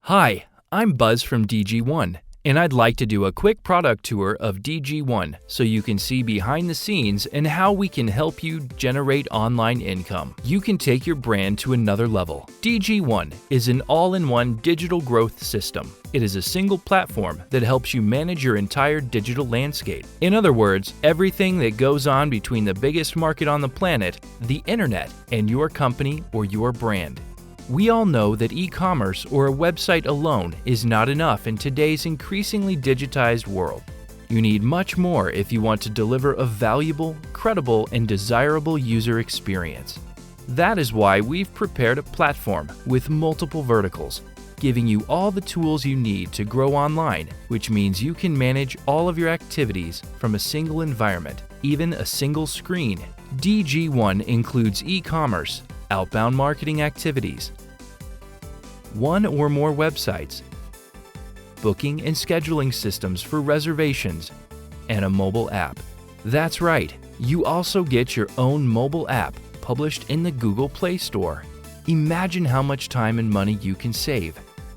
Hi, I'm Buzz from DG1, and I'd like to do a quick product tour of DG1 so you can see behind the scenes and how we can help you generate online income. You can take your brand to another level. DG1 is an all-in-one digital growth system. It is a single platform that helps you manage your entire digital landscape. In other words, everything that goes on between the biggest market on the planet, the internet, and your company or your brand. We all know that e-commerce or a website alone is not enough in today's increasingly digitized world. You need much more if you want to deliver a valuable, credible, and desirable user experience. That is why we've prepared a platform with multiple verticals, giving you all the tools you need to grow online, which means you can manage all of your activities from a single environment, even a single screen. DG1 includes e-commerce, outbound marketing activities, one or more websites, booking and scheduling systems for reservations, and a mobile app. That's right, you also get your own mobile app published in the Google Play Store. Imagine how much time and money you can save,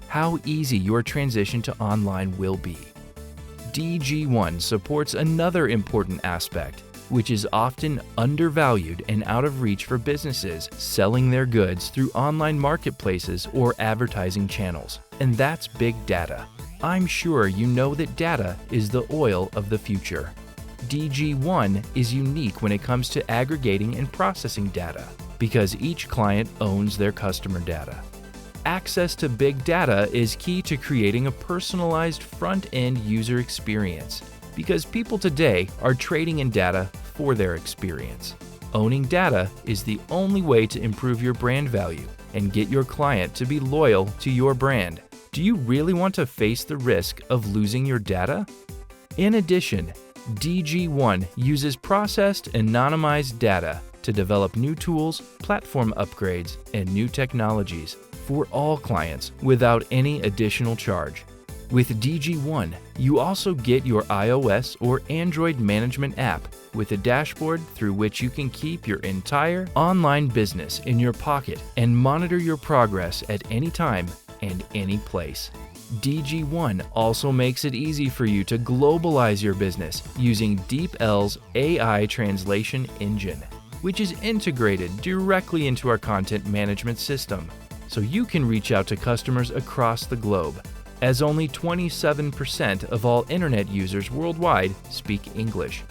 how easy your transition to online will be. DG1 supports another important aspect, which is often undervalued and out of reach for businesses selling their goods through online marketplaces or advertising channels, and that's big data. I'm sure you know that data is the oil of the future. DG1 is unique when it comes to aggregating and processing data, because each client owns their customer data. Access to big data is key to creating a personalized front-end user experience, because people today are trading in data for their experience. Owning data is the only way to improve your brand value and get your client to be loyal to your brand. Do you really want to face the risk of losing your data? In addition, DG1 uses processed, anonymized data to develop new tools, platform upgrades, and new technologies for all clients without any additional charge. With DG1, you also get your iOS or Android management app with a dashboard through which you can keep your entire online business in your pocket and monitor your progress at any time and any place. DG1 also makes it easy for you to globalize your business using DeepL's AI translation engine, which is integrated directly into our content management system, so you can reach out to customers across the globe, as only 27% of all internet users worldwide speak English.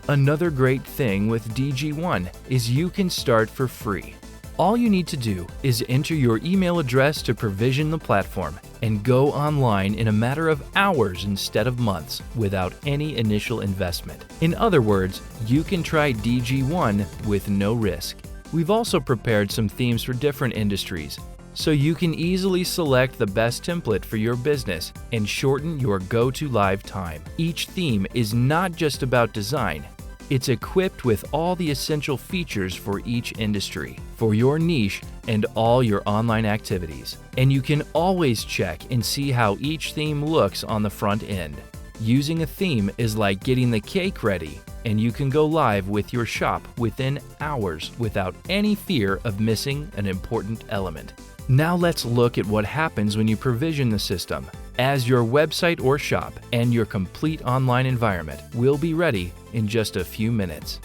Another great thing with DG1 is you can start for free. All you need to do is enter your email address to provision the platform and go online in a matter of hours instead of months without any initial investment. In other words, you can try DG1 with no risk. We've also prepared some themes for different industries, so you can easily select the best template for your business and shorten your go-to-live time. Each theme is not just about design. It's equipped with all the essential features for each industry, for your niche, and all your online activities. And you can always check and see how each theme looks on the front end. Using a theme is like getting the cake ready, and you can go live with your shop within hours without any fear of missing an important element. Now let's look at what happens when you provision the system, as your website or shop and your complete online environment will be ready in just a few minutes.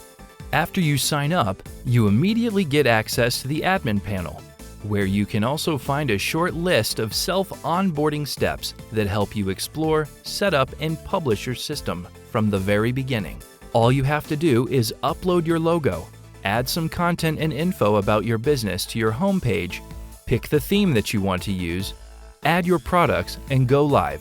After you sign up, you immediately get access to the admin panel, where you can also find a short list of self-onboarding steps that help you explore, set up, and publish your system from the very beginning. All you have to do is upload your logo, add some content and info about your business to your homepage, pick the theme that you want to use, add your products, and go live.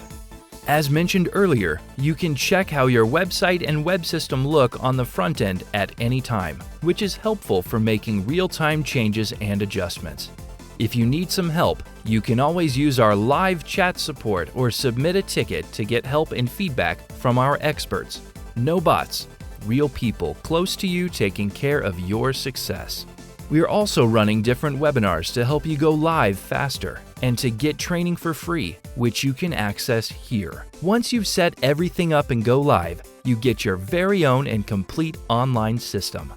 As mentioned earlier, you can check how your website and web system look on the front end at any time, which is helpful for making real-time changes and adjustments. If you need some help, you can always use our live chat support or submit a ticket to get help and feedback from our experts. No bots, real people close to you taking care of your success. We are also running different webinars to help you go live faster and to get training for free, which you can access here. Once you've set everything up and go live, you get your very own and complete online system.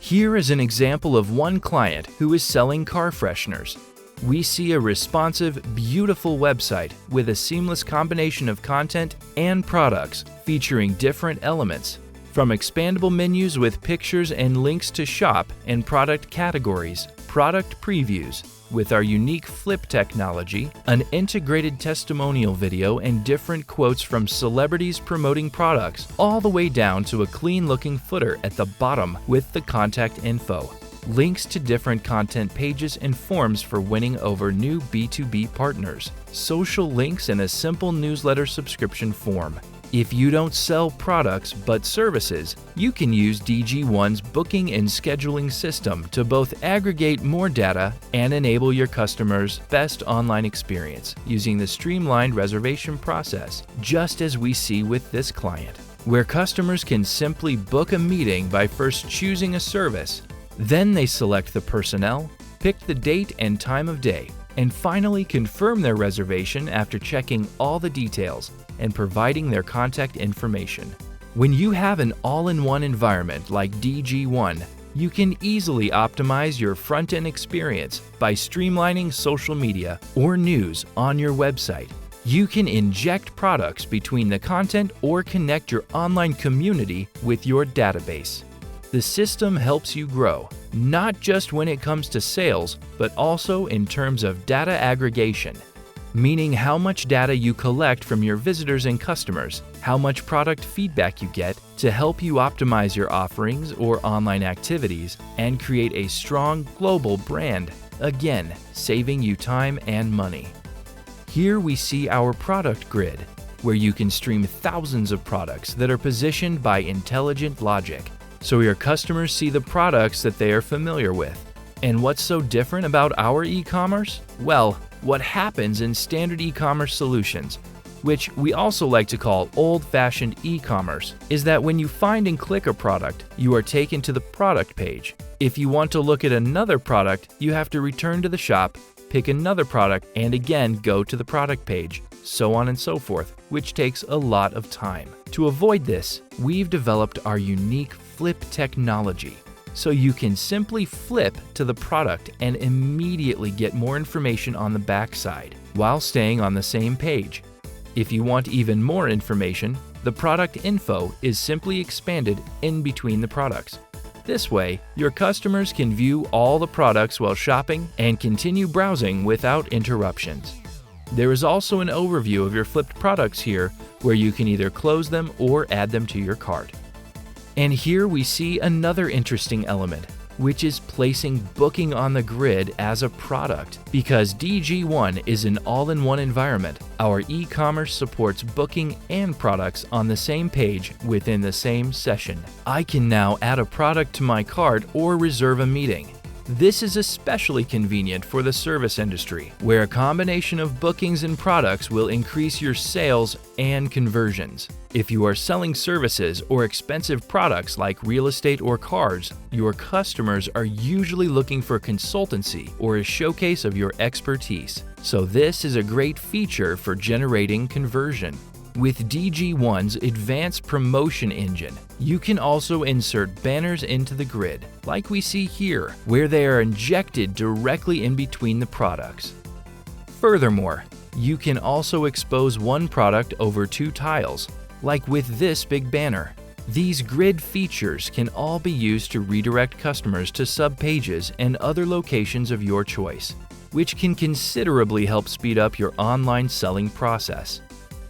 Here is an example of one client who is selling car fresheners. we see a responsive, beautiful website with a seamless combination of content and products featuring different elements, from expandable menus with pictures and links to shop and product categories, product previews with our unique flip technology, an integrated testimonial video and different quotes from celebrities promoting products, all the way down to a clean-looking footer at the bottom with the contact info, links to different content pages and forms for winning over new B2B partners, social links and a simple newsletter subscription form. If you don't sell products but services, you can use DG1's booking and scheduling system to both aggregate more data and enable your customers' best online experience using the streamlined reservation process, just as we see with this client, where customers can simply book a meeting by first choosing a service. Then they select the personnel, pick the date and time of day, and finally confirm their reservation after checking all the details and providing their contact information. When you have an all-in-one environment like DG1, you can easily optimize your front-end experience by streamlining social media or news on your website. You can inject products between the content or connect your online community with your database. The system helps you grow, not just when it comes to sales, but also in terms of data aggregation, meaning how much data you collect from your visitors and customers, how much product feedback you get to help you optimize your offerings or online activities and create a strong global brand, again, saving you time and money. Here we see our product grid, where you can stream thousands of products that are positioned by intelligent logic, so your customers see the products that they are familiar with. And what's so different about our e-commerce? Well, what happens in standard e-commerce solutions, which we also like to call old-fashioned e-commerce, is that when you find and click a product, you are taken to the product page. If you want to look at another product, you have to return to the shop, pick another product, and again go to the product page, so on and so forth, which takes a lot of time. To avoid this, we've developed our unique flip technology, so you can simply flip to the product and immediately get more information on the backside while staying on the same page. If you want even more information, the product info is simply expanded in between the products. This way, your customers can view all the products while shopping and continue browsing without interruptions. There is also an overview of your flipped products here, where you can either close them or add them to your cart. And here we see another interesting element, which is placing booking on the grid as a product. Because DG1 is an all-in-one environment, our e-commerce supports booking and products on the same page within the same session. I can now add a product to my cart or reserve a meeting. This is especially convenient for the service industry, where a combination of bookings and products will increase your sales and conversions. If you are selling services or expensive products like real estate or cars, your customers are usually looking for consultancy or a showcase of your expertise. So this is a great feature for generating conversion. With DG1's advanced promotion engine, you can also insert banners into the grid, like we see here, where they are injected directly in between the products. Furthermore, you can also expose one product over two tiles, like with this big banner. These grid features can all be used to redirect customers to sub-pages and other locations of your choice, which can considerably help speed up your online selling process.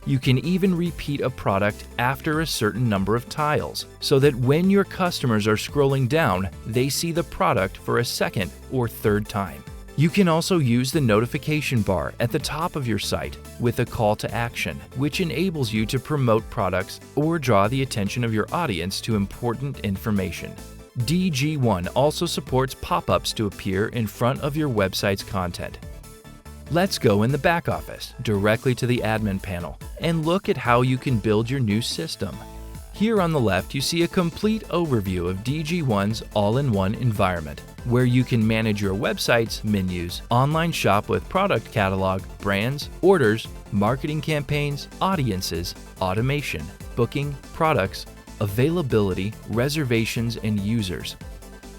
You can even repeat a product after a certain number of tiles, so that when your customers are scrolling down, they see the product for a second or third time. You can also use the notification bar at the top of your site with a call to action, which enables you to promote products or draw the attention of your audience to important information. DG1 also supports pop-ups to appear in front of your website's content. Let's go in the back office, directly to the admin panel, and look at how you can build your new system. Here on the left, you see a complete overview of DG1's all-in-one environment, where you can manage your website's menus, online shop with product catalog, brands, orders, marketing campaigns, audiences, automation, booking, products, availability, reservations, and users,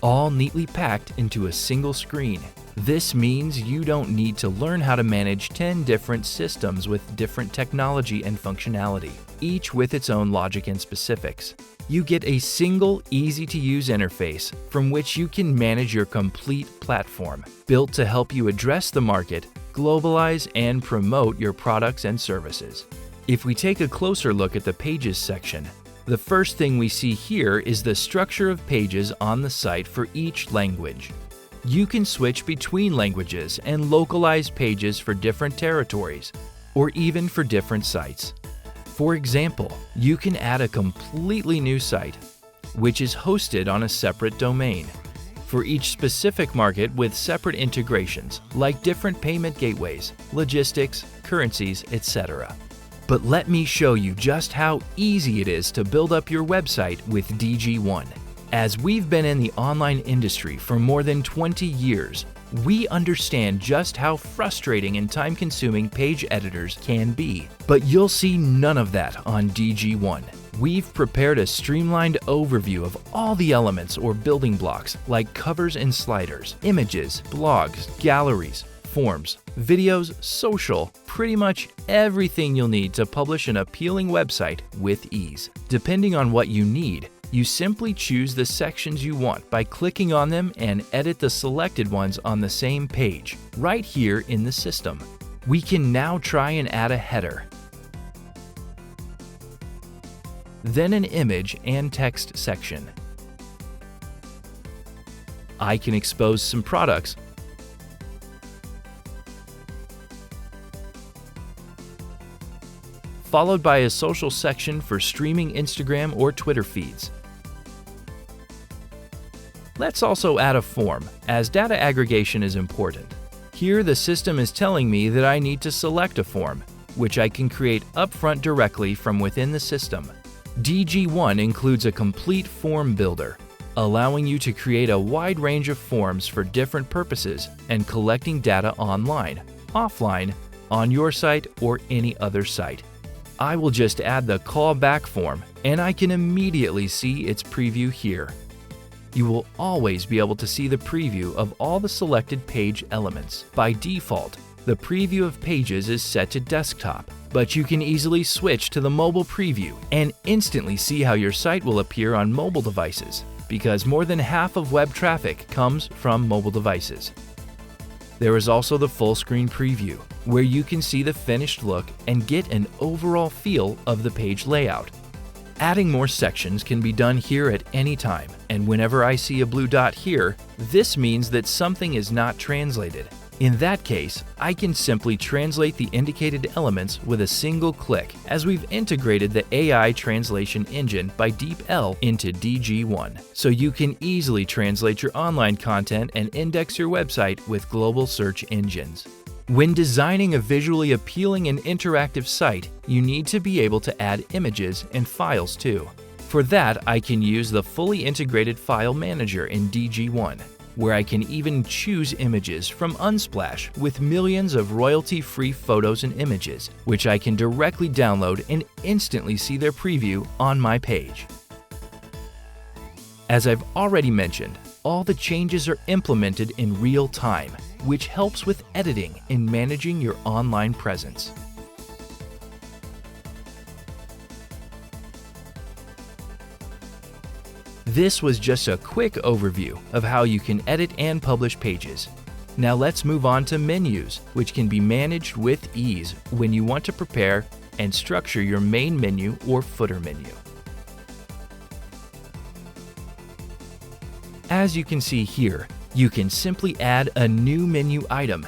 all neatly packed into a single screen. This means you don't need to learn how to manage 10 different systems with different technology and functionality, each with its own logic and specifics. You get a single, easy-to-use interface from which you can manage your complete platform, built to help you address the market, globalize, and promote your products and services. If we take a closer look at the Pages section, the first thing we see here is the structure of pages on the site for each language. You can switch between languages and localize pages for different territories, or even for different sites. For example, you can add a completely new site, which is hosted on a separate domain, for each specific market with separate integrations, like different payment gateways, logistics, currencies, etc. But let me show you just how easy it is to build up your website with DG1. As we've been in the online industry for more than 20 years, we understand just how frustrating and time-consuming page editors can be. But you'll see none of that on DG1. We've prepared a streamlined overview of all the elements or building blocks like covers and sliders, images, blogs, galleries, forms, videos, social, pretty much everything you'll need to publish an appealing website with ease. Depending on what you need, you simply choose the sections you want by clicking on them and edit the selected ones on the same page, right here in the system. We can now try and add a header, then an image and text section. I can expose some products, followed by a social section for streaming Instagram or Twitter feeds. Let's also add a form, as data aggregation is important. Here the system is telling me that I need to select a form, which I can create upfront directly from within the system. DG1 includes a complete form builder, allowing you to create a wide range of forms for different purposes and collecting data online, offline, on your site, or any other site. I will just add the callback form, and I can immediately see its preview here. You will always be able to see the preview of all the selected page elements. By default, the preview of pages is set to desktop, but you can easily switch to the mobile preview and instantly see how your site will appear on mobile devices, because more than half of web traffic comes from mobile devices. There is also the full screen preview, where you can see the finished look and get an overall feel of the page layout. Adding more sections can be done here at any time, and whenever I see a blue dot here, this means that something is not translated. In that case, I can simply translate the indicated elements with a single click, as we've integrated the AI translation engine by DeepL into DG1, so you can easily translate your online content and index your website with global search engines. When designing a visually appealing and interactive site, you need to be able to add images and files too. For that, I can use the fully integrated file manager in DG1, where I can even choose images from Unsplash with millions of royalty-free photos and images, which I can directly download and instantly see their preview on my page. As I've already mentioned, all the changes are implemented in real time, which helps with editing and managing your online presence. This was just a quick overview of how you can edit and publish pages. Now let's move on to menus, which can be managed with ease when you want to prepare and structure your main menu or footer menu. As you can see here, you can simply add a new menu item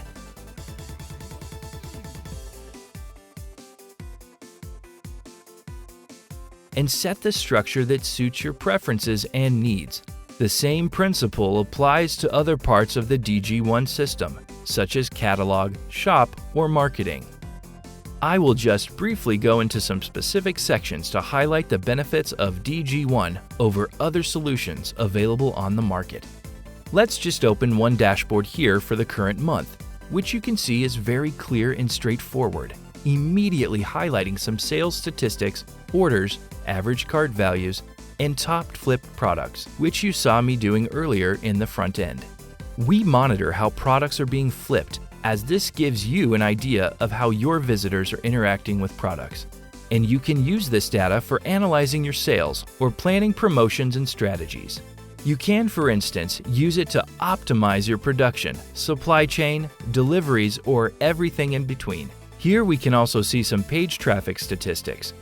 and set the structure that suits your preferences and needs. The same principle applies to other parts of the DG1 system, such as catalog, shop, or marketing. I will just briefly go into some specific sections to highlight the benefits of DG1 over other solutions available on the market. Let's just open one dashboard here for the current month, which you can see is very clear and straightforward, immediately highlighting some sales statistics, orders, average cart values, and top flipped products, which you saw me doing earlier in the front end. We monitor how products are being flipped, as this gives you an idea of how your visitors are interacting with products. And you can use this data for analyzing your sales or planning promotions and strategies. You can, for instance, use it to optimize your production, supply chain, deliveries, or everything in between. Here we can also see some page traffic statistics,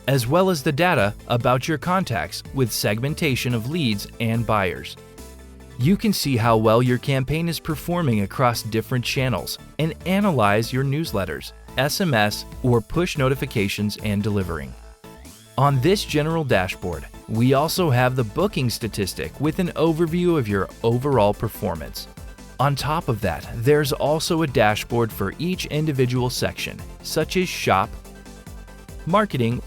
as well as the data about your contacts with segmentation of leads and buyers. You can see how well your campaign is performing across different channels and analyze your newsletters, SMS, or push notifications and delivering. On this general dashboard, we also have the booking statistic with an overview of your overall performance. On top of that, there's also a dashboard for each individual section, such as shop, marketing,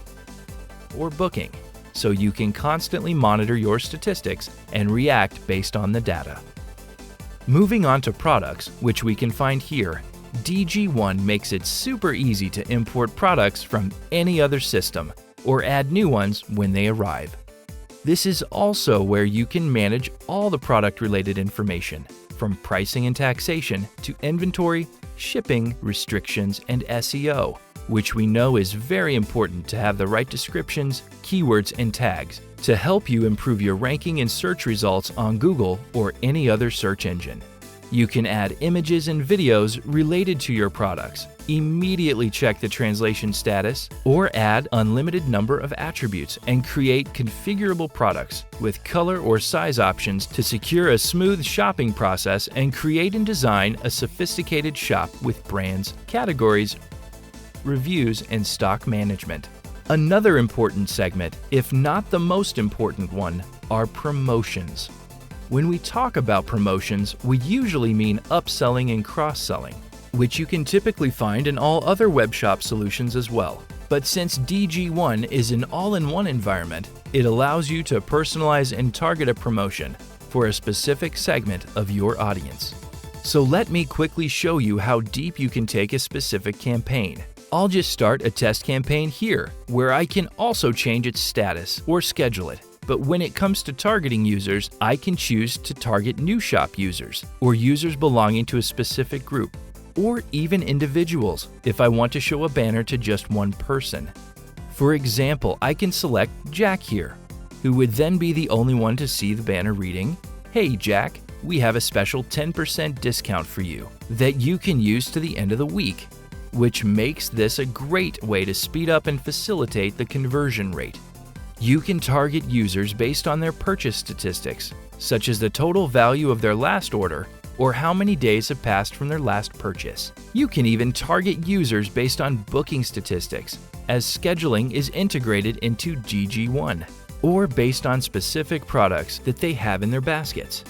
or booking, so you can constantly monitor your statistics and react based on the data. Moving on to products, which we can find here, DG1 makes it super easy to import products from any other system or add new ones when they arrive. This is also where you can manage all the product-related information, from pricing and taxation to inventory, shipping, restrictions, and SEO, which we know is very important to have the right descriptions, keywords, and tags to help you improve your ranking in search results on Google or any other search engine. You can add images and videos related to your products, immediately check the translation status, or add unlimited number of attributes and create configurable products with color or size options to secure a smooth shopping process and create and design a sophisticated shop with brands, categories, reviews, and stock management. Another important segment, if not the most important one, are promotions. When we talk about promotions, we usually mean upselling and cross-selling, which you can typically find in all other web shop solutions as well. But since DG1 is an all-in-one environment, it allows you to personalize and target a promotion for a specific segment of your audience. So let me quickly show you how deep you can take a specific campaign. I'll just start a test campaign here, where I can also change its status or schedule it. But when it comes to targeting users, I can choose to target new shop users or users belonging to a specific group, or even individuals if I want to show a banner to just one person. For example, I can select Jack here, who would then be the only one to see the banner reading, "Hey Jack, we have a special 10% discount for you that you can use to the end of the week," which makes this a great way to speed up and facilitate the conversion rate. You can target users based on their purchase statistics, such as the total value of their last order or how many days have passed from their last purchase. You can even target users based on booking statistics, as scheduling is integrated into DG1, or based on specific products that they have in their baskets.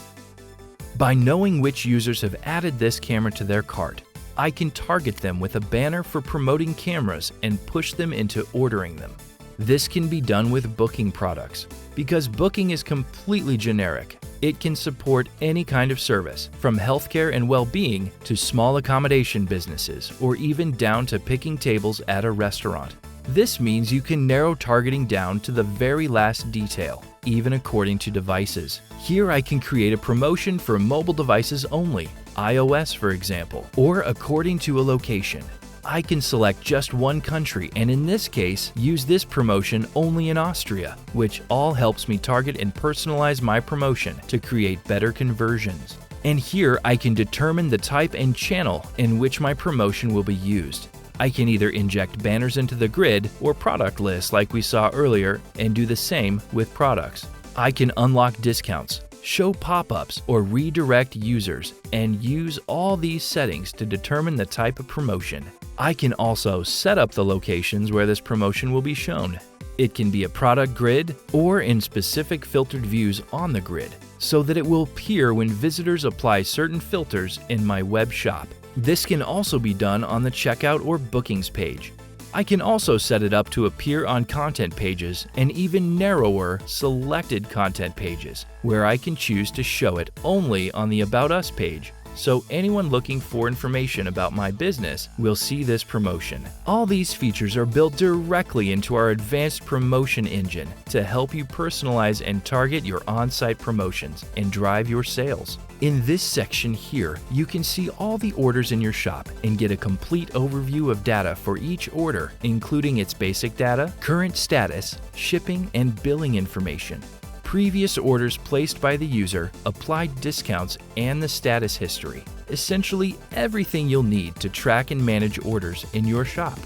By knowing which users have added this camera to their cart, I can target them with a banner for promoting cameras and push them into ordering them. This can be done with booking products. Because booking is completely generic, it can support any kind of service, from healthcare and well-being to small accommodation businesses, or even down to picking tables at a restaurant. This means you can narrow targeting down to the very last detail, even according to devices. Here I can create a promotion for mobile devices only, iOS for example, or according to a location. I can select just one country and in this case use this promotion only in Austria, which all helps me target and personalize my promotion to create better conversions. And here I can determine the type and channel in which my promotion will be used. I can either inject banners into the grid or product lists like we saw earlier and do the same with products. I can unlock discounts, show pop-ups, or redirect users, and use all these settings to determine the type of promotion. I can also set up the locations where this promotion will be shown. It can be a product grid or in specific filtered views on the grid, so that it will appear when visitors apply certain filters in my web shop. This can also be done on the checkout or bookings page. I can also set it up to appear on content pages and even narrower selected content pages, where I can choose to show it only on the About Us page, so anyone looking for information about my business will see this promotion. All these features are built directly into our advanced promotion engine to help you personalize and target your on-site promotions and drive your sales. In this section here, you can see all the orders in your shop and get a complete overview of data for each order, including its basic data, current status, shipping, and billing information, previous orders placed by the user, applied discounts, and the status history. Essentially everything you'll need to track and manage orders in your shop.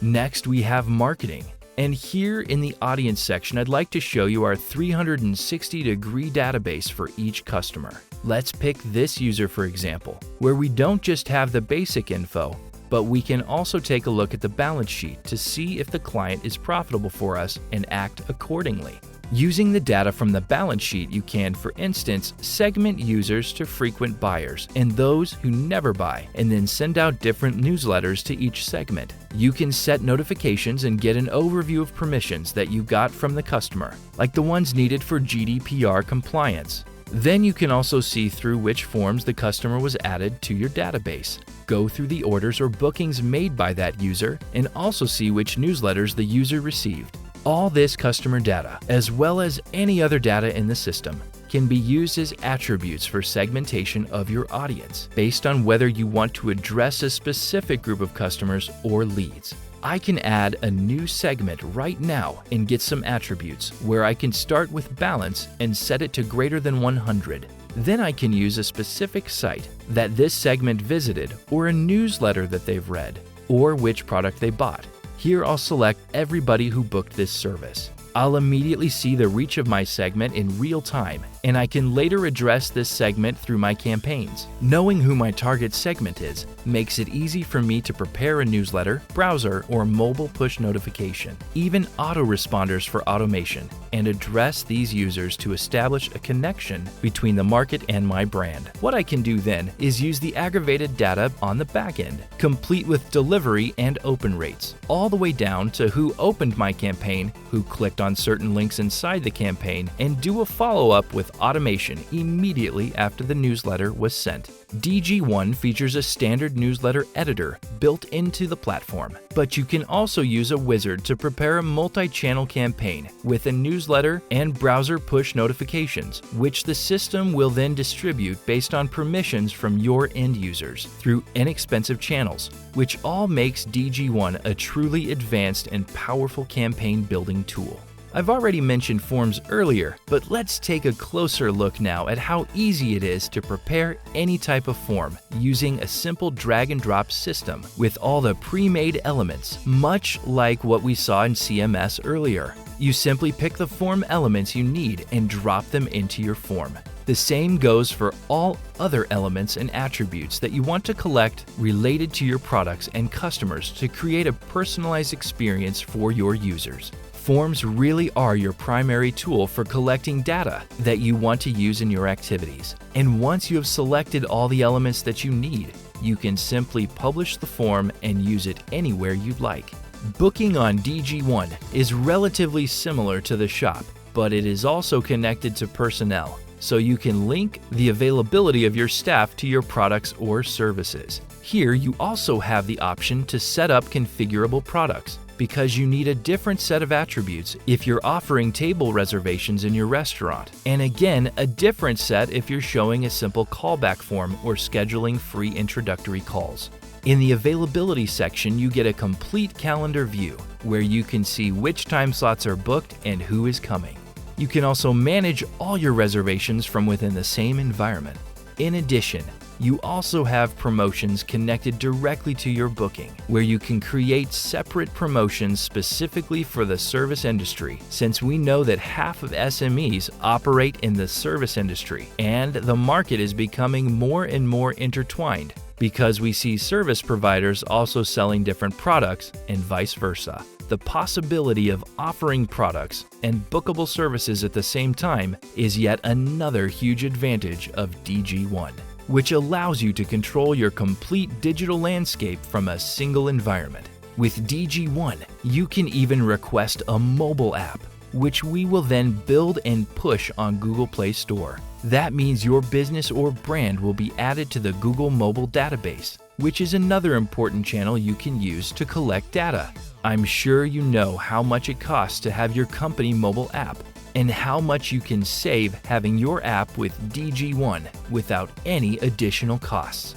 Next, we have marketing. And here in the audience section, I'd like to show you our 360-degree database for each customer. Let's pick this user for example, where we don't just have the basic info, but we can also take a look at the balance sheet to see if the client is profitable for us and act accordingly. Using the data from the balance sheet, you can, for instance, segment users to frequent buyers and those who never buy, and then send out different newsletters to each segment. You can set notifications and get an overview of permissions that you got from the customer, like the ones needed for GDPR compliance. Then you can also see through which forms the customer was added to your database, go through the orders or bookings made by that user, and also see which newsletters the user received. All this customer data, as well as any other data in the system, can be used as attributes for segmentation of your audience, based on whether you want to address a specific group of customers or leads. I can add a new segment right now and get some attributes where I can start with balance and set it to greater than 100. Then I can use a specific site that this segment visited, or a newsletter that they've read, or which product they bought. Here I'll select everybody who booked this service. I'll immediately see the reach of my segment in real time, and I can later address this segment through my campaigns. Knowing who my target segment is makes it easy for me to prepare a newsletter, browser, or mobile push notification, even autoresponders for automation, and address these users to establish a connection between the market and my brand. What I can do then is use the aggregated data on the back end, complete with delivery and open rates, all the way down to who opened my campaign, who clicked on certain links inside the campaign, and do a follow-up with automation immediately after the newsletter was sent. DG1 features a standard newsletter editor built into the platform, but you can also use a wizard to prepare a multi-channel campaign with a newsletter and browser push notifications, which the system will then distribute based on permissions from your end users through inexpensive channels, which all makes DG1 a truly advanced and powerful campaign building tool. I've already mentioned forms earlier, but let's take a closer look now at how easy it is to prepare any type of form using a simple drag and drop system with all the pre-made elements, much like what we saw in CMS earlier. You simply pick the form elements you need and drop them into your form. The same goes for all other elements and attributes that you want to collect related to your products and customers to create a personalized experience for your users. Forms really are your primary tool for collecting data that you want to use in your activities. And once you have selected all the elements that you need, you can simply publish the form and use it anywhere you'd like. Booking on DG1 is relatively similar to the shop, but it is also connected to personnel, so you can link the availability of your staff to your products or services. Here you also have the option to set up configurable products, because you need a different set of attributes if you're offering table reservations in your restaurant, and again, a different set if you're showing a simple callback form or scheduling free introductory calls. In the availability section, you get a complete calendar view where you can see which time slots are booked and who is coming. You can also manage all your reservations from within the same environment. In addition, you also have promotions connected directly to your booking, where you can create separate promotions specifically for the service industry, since we know that half of SMEs operate in the service industry, and the market is becoming more and more intertwined because we see service providers also selling different products and vice versa. The possibility of offering products and bookable services at the same time is yet another huge advantage of DG1, which allows you to control your complete digital landscape from a single environment. With DG1, you can even request a mobile app, which we will then build and push on Google Play Store. That means your business or brand will be added to the Google Mobile Database, which is another important channel you can use to collect data. I'm sure you know how much it costs to have your company mobile app and how much you can save having your app with DG1 without any additional costs.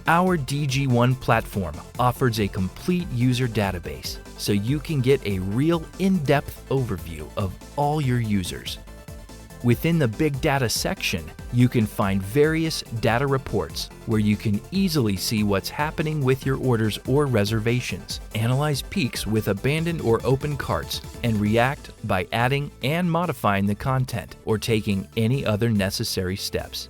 Our DG1 platform offers a complete user database, so you can get a real in-depth overview of all your users. Within the Big Data section, you can find various data reports where you can easily see what's happening with your orders or reservations, analyze peaks with abandoned or open carts, and react by adding and modifying the content or taking any other necessary steps.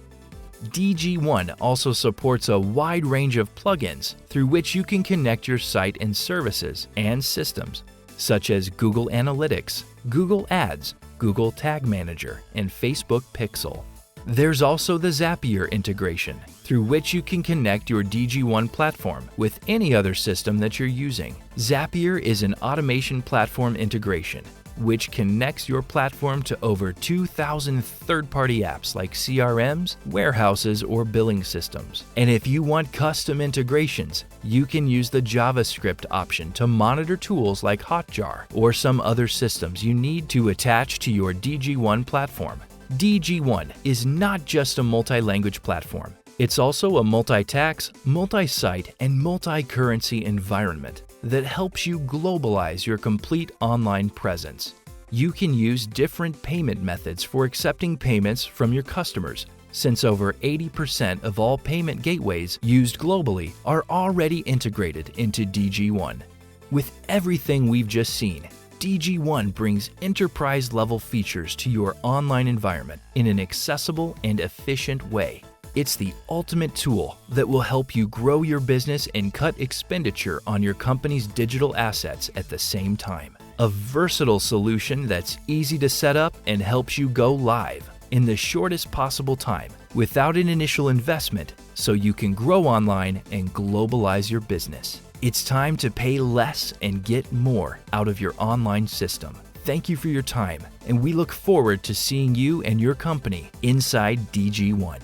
DG1 also supports a wide range of plugins through which you can connect your site and services and systems, such as Google Analytics, Google Ads, Google Tag Manager, and Facebook Pixel. There's also the Zapier integration, through which you can connect your DG1 platform with any other system that you're using. Zapier is an automation platform integration, which connects your platform to over 2,000 third-party apps like CRMs, warehouses, or billing systems. And if you want custom integrations, you can use the JavaScript option to monitor tools like Hotjar or some other systems you need to attach to your DG1 platform. DG1 is not just a multi-language platform. It's also a multi-tax, multi-site, and multi-currency environment that helps you globalize your complete online presence. You can use different payment methods for accepting payments from your customers, since over 80% of all payment gateways used globally are already integrated into DG1. With everything we've just seen, DG1 brings enterprise-level features to your online environment in an accessible and efficient way. It's the ultimate tool that will help you grow your business and cut expenditure on your company's digital assets at the same time. A versatile solution that's easy to set up and helps you go live in the shortest possible time without an initial investment, so you can grow online and globalize your business. It's time to pay less and get more out of your online system. Thank you for your time, and we look forward to seeing you and your company inside DG1.